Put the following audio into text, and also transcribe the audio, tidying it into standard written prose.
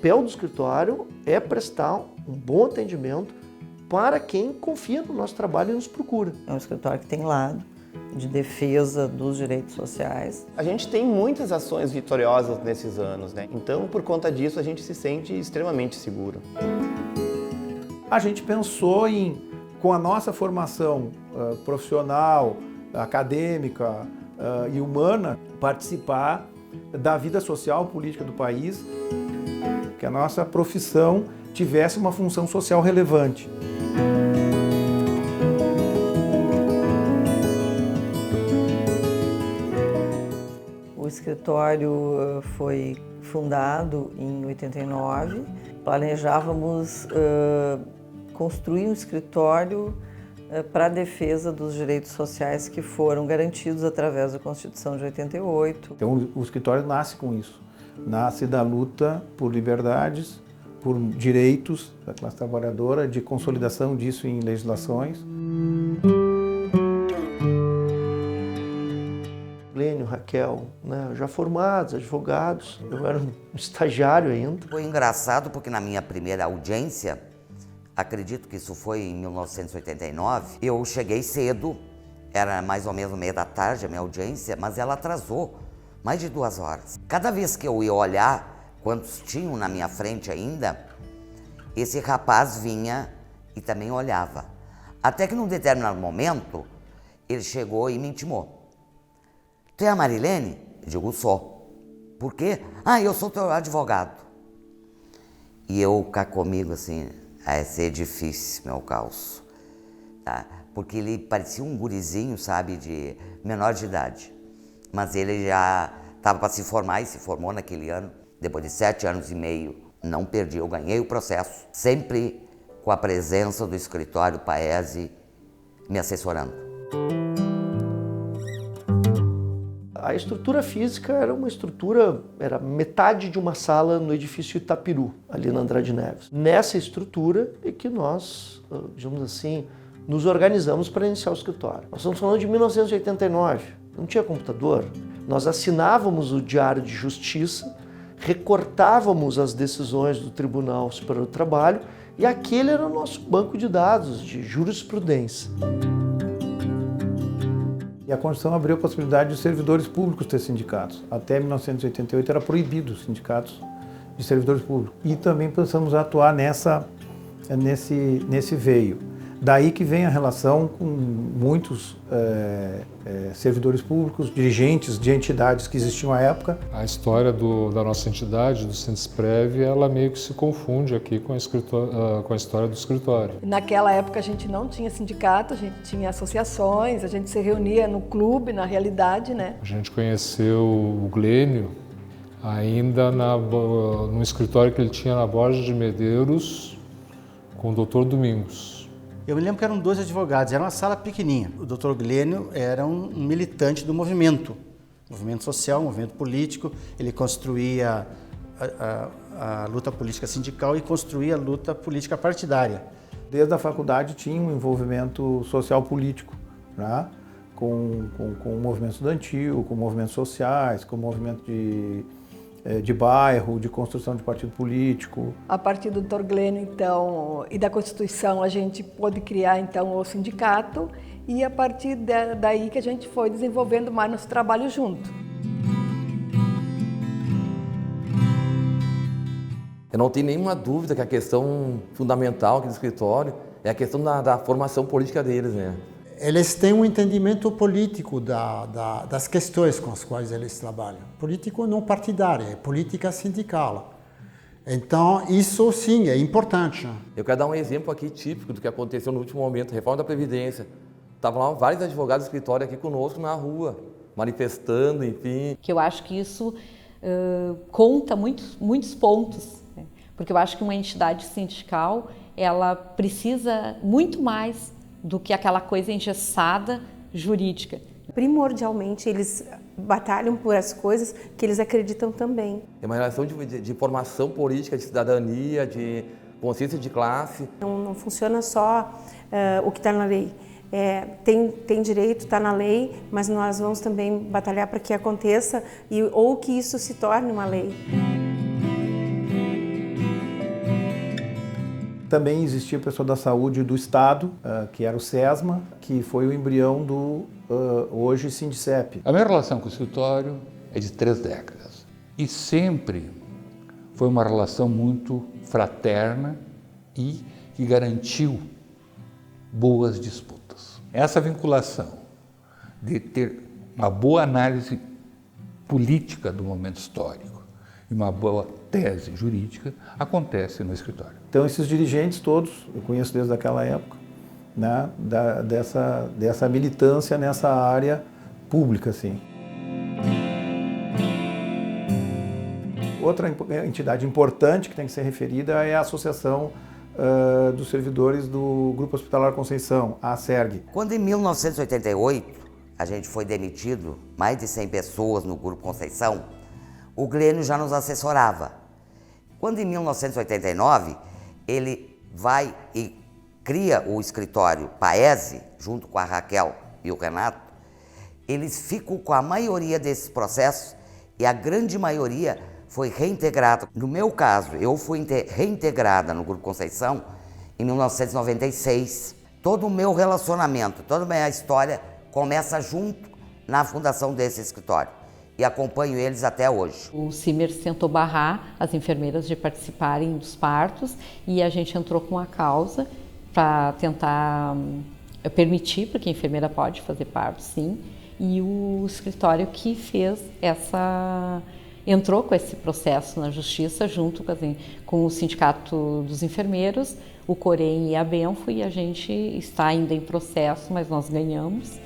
papel do escritório é prestar um bom atendimento para quem confia no nosso trabalho e nos procura. É um escritório que tem lado de defesa dos direitos sociais. A gente tem muitas ações vitoriosas nesses anos, né? Então, por conta disso, a gente se sente extremamente seguro. A gente pensou com a nossa formação profissional, acadêmica e humana, participar da vida social e política do país, que a nossa profissão tivesse uma função social relevante. O escritório foi fundado em 89. Planejávamos construir um escritório para a defesa dos direitos sociais que foram garantidos através da Constituição de 88. Então, o escritório nasce com isso. Nasce da luta por liberdades, por direitos da classe trabalhadora, de consolidação disso em legislações. Glênio, Raquel, né, já formados, advogados, eu era um estagiário ainda. Foi engraçado porque na minha primeira audiência, acredito que isso foi em 1989, eu cheguei cedo, era mais ou menos meia da tarde a minha audiência, mas ela atrasou mais de 2 horas. Cada vez que eu ia olhar, quantos tinham na minha frente ainda, esse rapaz vinha e também olhava. Até que num determinado momento, ele chegou e me intimou. Tu é a Marilene? Eu digo, sou. Por quê? Ah, eu sou teu advogado. E eu cá comigo assim, vai ser difícil, meu calço. Tá? Porque ele parecia um gurizinho, sabe, de menor de idade. Mas ele já estava para se formar e se formou naquele ano. Depois de 7 anos e meio, não perdi, eu ganhei o processo. Sempre com a presença do escritório Paese me assessorando. A estrutura física era uma estrutura, era metade de uma sala no edifício Itapiru, ali na Andrade Neves. Nessa estrutura é que nós, digamos assim, nos organizamos para iniciar o escritório. Nós estamos falando de 1989, não tinha computador. Nós assinávamos o Diário de Justiça, recortávamos as decisões do Tribunal Superior do Trabalho e aquele era o nosso banco de dados de jurisprudência. E a Constituição abriu a possibilidade de servidores públicos ter sindicatos. Até 1988 era proibido os sindicatos de servidores públicos. E também pensamos a atuar nesse veio. Daí que vem a relação com muitos servidores públicos, dirigentes de entidades que existiam à época. A história da nossa entidade, do Sindesprev, ela meio que se confunde aqui com a história do escritório. Naquela época a gente não tinha sindicato, a gente tinha associações, a gente se reunia no clube, na realidade, né? A gente conheceu o Glênio ainda no escritório que ele tinha na Borges de Medeiros com o Dr. Domingos. Eu me lembro que eram 2 advogados, era uma sala pequenininha. O Dr. Glênio era um militante do movimento social, movimento político. Ele construía a luta política sindical e construía a luta política partidária. Desde a faculdade tinha um envolvimento social político, né? com o movimento estudantil, com movimentos sociais, com o movimento de bairro, de construção de partido político. A partir do Dr. Glênio, então, e da Constituição, a gente pôde criar, então, o sindicato e a partir daí que a gente foi desenvolvendo mais nosso trabalho junto. Eu não tenho nenhuma dúvida que a questão fundamental aqui do escritório é a questão da formação política deles, né? Eles têm um entendimento político das questões com as quais eles trabalham. Político não partidário, é política sindical. Então, isso sim é importante. Eu quero dar um exemplo aqui típico do que aconteceu no último momento, a reforma da Previdência. Estavam lá vários advogados do escritório aqui conosco na rua, manifestando, enfim. Que eu acho que isso conta muitos pontos, né? Porque eu acho que uma entidade sindical, ela precisa muito mais do que aquela coisa engessada jurídica. Primordialmente, eles batalham por as coisas que eles acreditam também. É uma relação de formação política, de cidadania, de consciência de classe. Não funciona só o que está na lei. Tem direito, está na lei, mas nós vamos também batalhar para que aconteça ou que isso se torne uma lei. Também existia pessoa da saúde do Estado, que era o SESMA, que foi o embrião do hoje Sindicep. A minha relação com o escritório é de 3 décadas e sempre foi uma relação muito fraterna e que garantiu boas disputas. Essa vinculação de ter uma boa análise política do momento histórico e uma boa tese jurídica acontece no escritório. Então esses dirigentes todos, eu conheço desde aquela época, né, dessa militância nessa área pública, assim. Outra entidade importante que tem que ser referida é a Associação dos Servidores do Grupo Hospitalar Conceição, a ASERG. Quando em 1988 a gente foi demitido, mais de 100 pessoas no Grupo Conceição, o Glênio já nos assessorava. Quando em 1989 ele vai e cria o escritório Paese, junto com a Raquel e o Renato, eles ficam com a maioria desses processos e a grande maioria foi reintegrada. No meu caso, eu fui reintegrada no Grupo Conceição em 1996. Todo o meu relacionamento, toda a minha história começa junto na fundação desse escritório e acompanho eles até hoje. O CIMER tentou barrar as enfermeiras de participarem dos partos e a gente entrou com a causa para tentar permitir, porque a enfermeira pode fazer parto, sim, e o escritório que fez entrou com esse processo na justiça junto com o Sindicato dos Enfermeiros, o Corém e a Benfo, e a gente está ainda em processo, mas nós ganhamos.